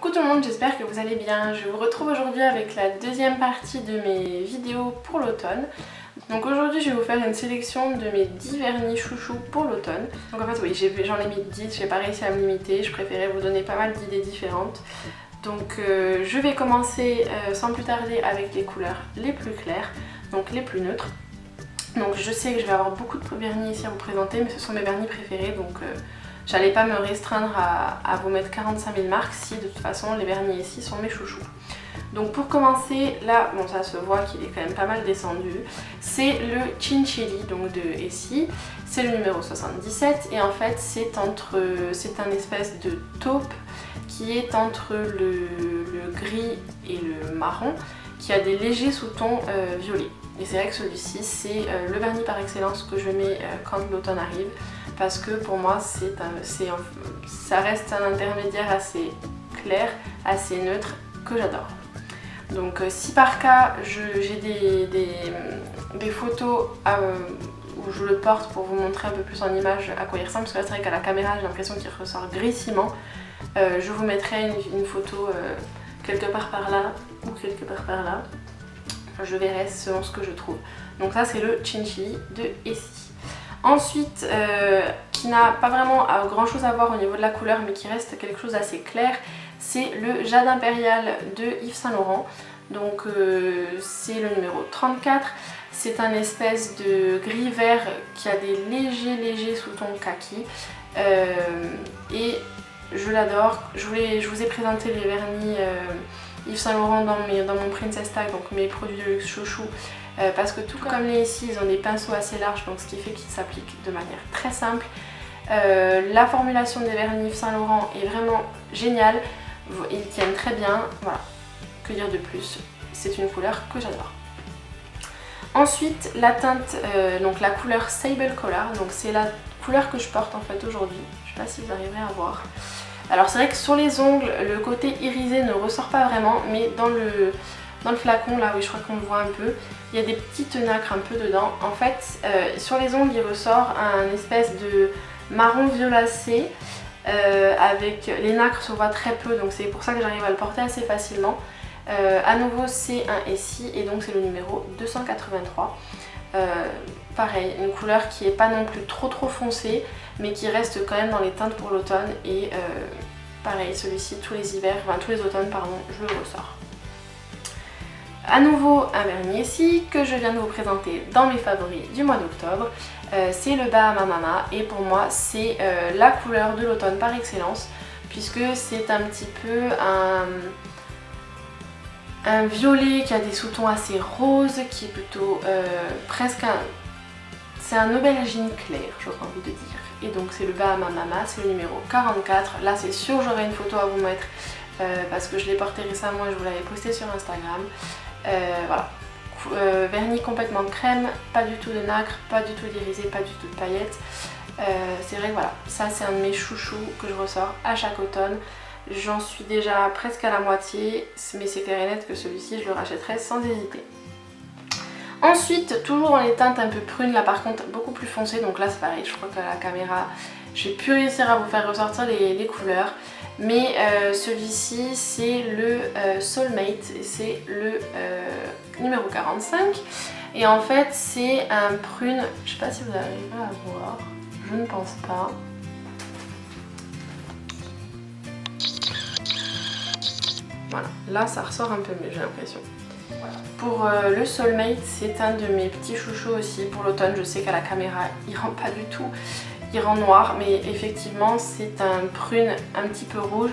Coucou tout le monde, j'espère que vous allez bien. Je vous retrouve aujourd'hui avec la deuxième partie de mes vidéos pour l'automne. Donc aujourd'hui je vais vous faire une sélection de mes 10 vernis chouchous pour l'automne. Donc en fait oui, j'en ai mis 10, j'ai pas réussi à me limiter, je préférais vous donner pas mal d'idées différentes. Donc je vais commencer sans plus tarder avec les couleurs les plus claires, donc les plus neutres. Donc je sais que je vais avoir beaucoup de vernis ici à vous présenter, mais ce sont mes vernis préférés, donc j'allais pas me restreindre à vous mettre 45 000 marques si de toute façon les vernis ici sont mes chouchous. Donc pour commencer, là, bon ça se voit qu'il est quand même pas mal descendu, c'est le Chinchilli donc de Essie, c'est le numéro 77 et en fait c'est un espèce de taupe qui est entre le gris et le marron, qui a des légers sous-tons violets. Et c'est vrai que celui-ci c'est le vernis par excellence que je mets quand l'automne arrive, parce que pour moi ça reste un intermédiaire assez clair, assez neutre, que j'adore. Donc si par cas j'ai des photos où je le porte pour vous montrer un peu plus en image à quoi il ressemble, parce que là c'est vrai qu'à la caméra j'ai l'impression qu'il ressort gris-ciment, je vous mettrai une photo quelque part par là ou quelque part par là, je verrai selon ce que je trouve. Donc ça c'est le Chinchilli de Essie. Ensuite, qui n'a pas vraiment grand chose à voir au niveau de la couleur mais qui reste quelque chose d'assez clair, c'est le Jade Impérial de Yves Saint Laurent. Donc c'est le numéro 34, c'est un espèce de gris vert qui a des légers sous-tons kaki et je l'adore. Je vous ai présenté les vernis Yves Saint Laurent dans mon Princess Tag, donc mes produits de luxe chouchou, parce que tout comme les ici, ils ont des pinceaux assez larges, donc ce qui fait qu'ils s'appliquent de manière très simple. La formulation des vernis Yves Saint Laurent est vraiment géniale, ils tiennent très bien, voilà, que dire de plus, c'est une couleur que j'adore. Ensuite la teinte, donc la couleur Sable Color, donc c'est la couleur que je porte en fait aujourd'hui, je sais pas si vous arriverez à voir. Alors c'est vrai que sur les ongles, le côté irisé ne ressort pas vraiment, mais dans le flacon, là oui je crois qu'on le voit un peu, il y a des petites nacres un peu dedans. En fait, sur les ongles il ressort un espèce de marron violacé, avec les nacres se voient très peu, donc c'est pour ça que j'arrive à le porter assez facilement. À nouveau c'est un Essie et donc c'est le numéro 283. Pareil, une couleur qui est pas non plus trop foncée, mais qui reste quand même dans les teintes pour l'automne et pareil, celui-ci tous les automnes pardon, je le ressors. À nouveau un vernis Essie que je viens de vous présenter dans mes favoris du mois d'octobre, c'est le Bahama Mama et pour moi c'est la couleur de l'automne par excellence, puisque c'est un petit peu un violet qui a des sous-tons assez roses, qui est plutôt c'est un aubergine clair, j'aurais envie de dire. Et donc c'est le Bahama Mama, c'est le numéro 44. Là c'est sûr j'aurai une photo à vous mettre parce que je l'ai porté récemment et je vous l'avais posté sur Instagram. Voilà. Vernis complètement crème, pas du tout de nacre, pas du tout d'irisé, pas du tout de paillettes. C'est vrai que voilà, ça c'est un de mes chouchous que je ressors à chaque automne. J'en suis déjà presque à la moitié, mais c'est clair et net que celui-ci je le rachèterai sans hésiter. Ensuite, toujours dans les teintes un peu prunes, là par contre beaucoup plus foncées, donc là c'est pareil, je crois qu'à la caméra je vais plus réussir à vous faire ressortir les couleurs, mais celui-ci c'est le Soulmate, c'est le numéro 45, et en fait c'est un prune, je sais pas si vous arriverez à voir, je ne pense pas. Voilà, là ça ressort un peu mieux j'ai l'impression. Voilà. Pour le Soulmate, c'est un de mes petits chouchous aussi pour l'automne. Je sais qu'à la caméra il rend pas du tout, il rend noir, mais effectivement c'est un prune un petit peu rouge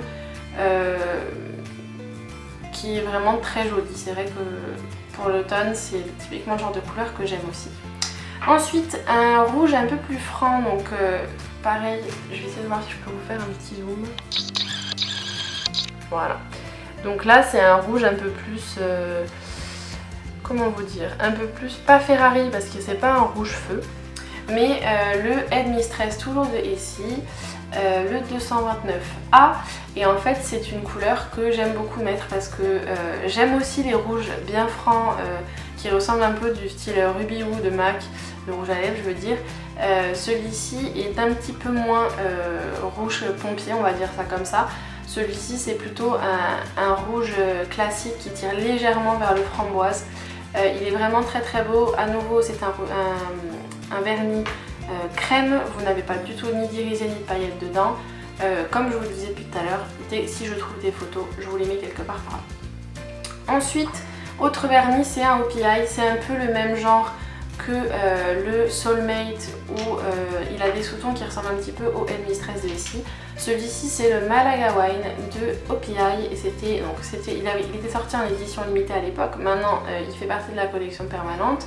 qui est vraiment très joli. C'est vrai que pour l'automne c'est typiquement le genre de couleur que j'aime aussi. Ensuite un rouge un peu plus franc, donc pareil, je vais essayer de voir si je peux vous faire un petit zoom. Voilà. Donc là c'est un rouge un peu plus, comment vous dire, un peu plus, pas Ferrari parce que c'est pas un rouge feu, mais le Head Mistress toujours de Essie, le 229A, et en fait c'est une couleur que j'aime beaucoup mettre parce que j'aime aussi les rouges bien francs qui ressemblent un peu du style Ruby Woo de MAC, le rouge à lèvres je veux dire. Celui-ci est un petit peu moins rouge pompier, on va dire ça comme ça. Celui-ci c'est plutôt un rouge classique qui tire légèrement vers le framboise. Il est vraiment très très beau. À nouveau c'est un vernis crème, vous n'avez pas du tout ni d'irisé ni de paillettes dedans. Comme je vous le disais depuis tout à l'heure, si je trouve des photos, je vous les mets quelque part par là. Ensuite, autre vernis, c'est un OPI, c'est un peu le même genre que le Soulmate où il a des sous-tons qui ressemblent un petit peu au Head Mistress de Essie. Celui-ci c'est le Malaga Wine de OPI et il était sorti en édition limitée à l'époque, maintenant il fait partie de la collection permanente.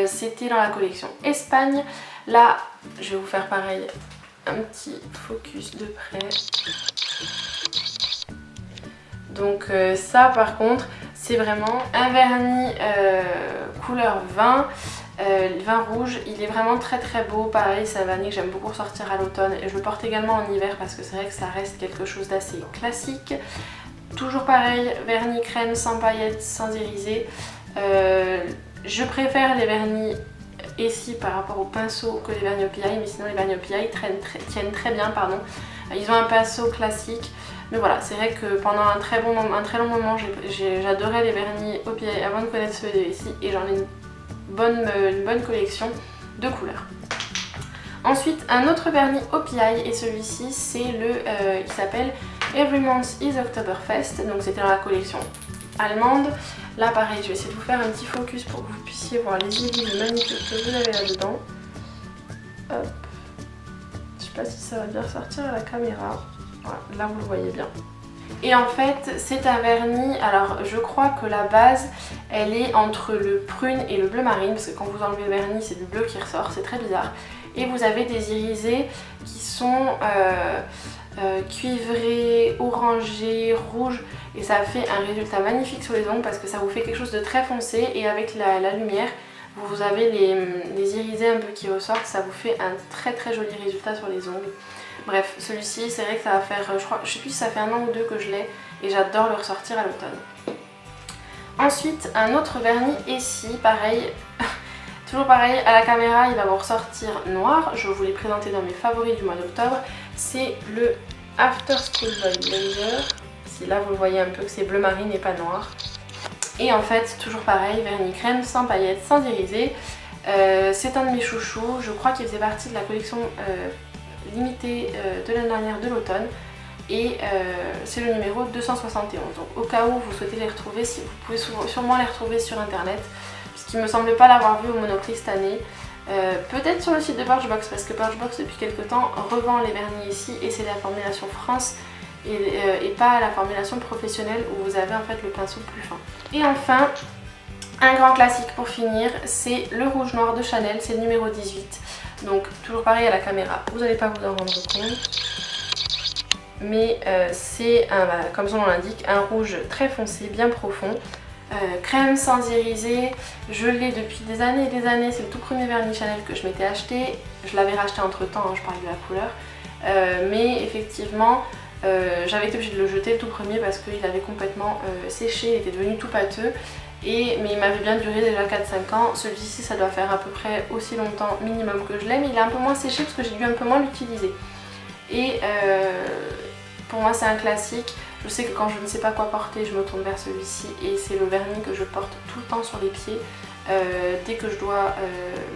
C'était dans la collection Espagne. Là, je vais vous faire pareil, un petit focus de près. Donc ça par contre, c'est vraiment un vernis couleur vin rouge. Il est vraiment très très beau. Pareil, c'est un vernis que j'aime beaucoup ressortir à l'automne et je le porte également en hiver parce que c'est vrai que ça reste quelque chose d'assez classique. Toujours pareil, vernis crème sans paillettes, sans irisé. Je préfère les vernis Essie par rapport au pinceau que les vernis OPI, mais sinon les vernis OPI tiennent très bien, pardon. Ils ont un pinceau classique, mais voilà, c'est vrai que pendant un très long moment, j'adorais les vernis OPI avant de connaître ceux de Essie et j'en ai une bonne collection de couleurs. Ensuite, un autre vernis OPI et celui-ci c'est il s'appelle Every Month is Oktoberfest, donc c'était dans la collection allemande. Là pareil, je vais essayer de vous faire un petit focus pour que vous puissiez voir les iris magnifiques que vous avez là-dedans. Hop. Je sais pas si ça va bien ressortir à la caméra. Voilà, là vous le voyez bien. Et en fait, c'est un vernis, alors je crois que la base, elle est entre le prune et le bleu marine, parce que quand vous enlevez le vernis, c'est du bleu qui ressort, c'est très bizarre. Et vous avez des irisés qui sont cuivrés, orangés, rouges, et ça fait un résultat magnifique sur les ongles parce que ça vous fait quelque chose de très foncé et avec la lumière, vous avez les irisés un peu qui ressortent, ça vous fait un très très joli résultat sur les ongles. Bref, celui-ci, c'est vrai que ça va faire, je sais plus si ça fait 1 an ou 2 que je l'ai et j'adore le ressortir à l'automne. Ensuite, un autre vernis Essie, pareil, toujours pareil, à la caméra il va vous ressortir noir, je vous l'ai présenté dans mes favoris du mois d'octobre, c'est le After School Boy Blazer, si là vous le voyez un peu que c'est bleu marine et pas noir. Et en fait, toujours pareil, vernis crème, sans paillettes, sans irisé, c'est un de mes chouchous, je crois qu'il faisait partie de la collection limitée de l'année dernière de l'automne. Et c'est le numéro 271, donc au cas où vous souhaitez les retrouver, vous pouvez sûrement les retrouver sur internet, puisqu'il me semble pas l'avoir vu au Monoprix cette année. Peut-être sur le site de Birchbox, parce que Birchbox depuis quelques temps revend les vernis ici et c'est la formulation France et pas la formulation professionnelle où vous avez en fait le pinceau plus fin. Et enfin, un grand classique pour finir, c'est le rouge noir de Chanel, c'est le numéro 18. Donc toujours pareil à la caméra, vous n'allez pas vous en rendre compte. Mais c'est, comme son nom l'indique, un rouge très foncé, bien profond. Crème sans irisé, je l'ai depuis des années et des années, c'est le tout premier vernis Chanel que je m'étais acheté. Je l'avais racheté entre temps, hein, je parle de la couleur. Mais effectivement, j'avais été obligée de le jeter le tout premier parce qu'il avait complètement séché, il était devenu tout pâteux. Mais il m'avait bien duré déjà 4-5 ans. Celui-ci ça doit faire à peu près aussi longtemps minimum que je l'ai, mais il est un peu moins séché parce que j'ai dû un peu moins l'utiliser. Et pour moi c'est un classique. Je sais que quand je ne sais pas quoi porter, je me tourne vers celui-ci et c'est le vernis que je porte tout le temps sur les pieds dès que je dois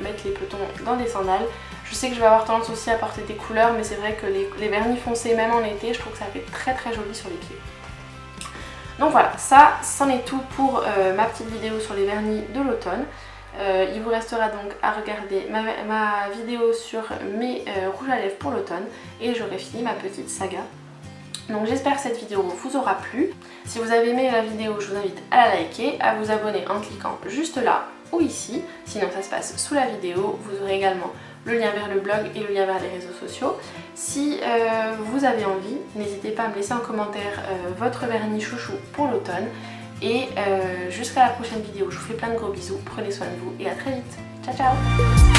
mettre les petons dans des sandales. Je sais que je vais avoir tendance aussi à porter des couleurs, mais c'est vrai que les vernis foncés, même en été, je trouve que ça fait très très joli sur les pieds. Donc voilà, ça c'en est tout pour ma petite vidéo sur les vernis de l'automne. Il vous restera donc à regarder ma vidéo sur mes rouges à lèvres pour l'automne et j'aurai fini ma petite saga. Donc j'espère que cette vidéo vous aura plu. Si vous avez aimé la vidéo, je vous invite à la liker, à vous abonner en cliquant juste là ou ici. Sinon ça se passe sous la vidéo. Vous aurez également le lien vers le blog et le lien vers les réseaux sociaux. Si vous avez envie, n'hésitez pas à me laisser en commentaire votre vernis chouchou pour l'automne. Et jusqu'à la prochaine vidéo, je vous fais plein de gros bisous, prenez soin de vous et à très vite. Ciao ciao.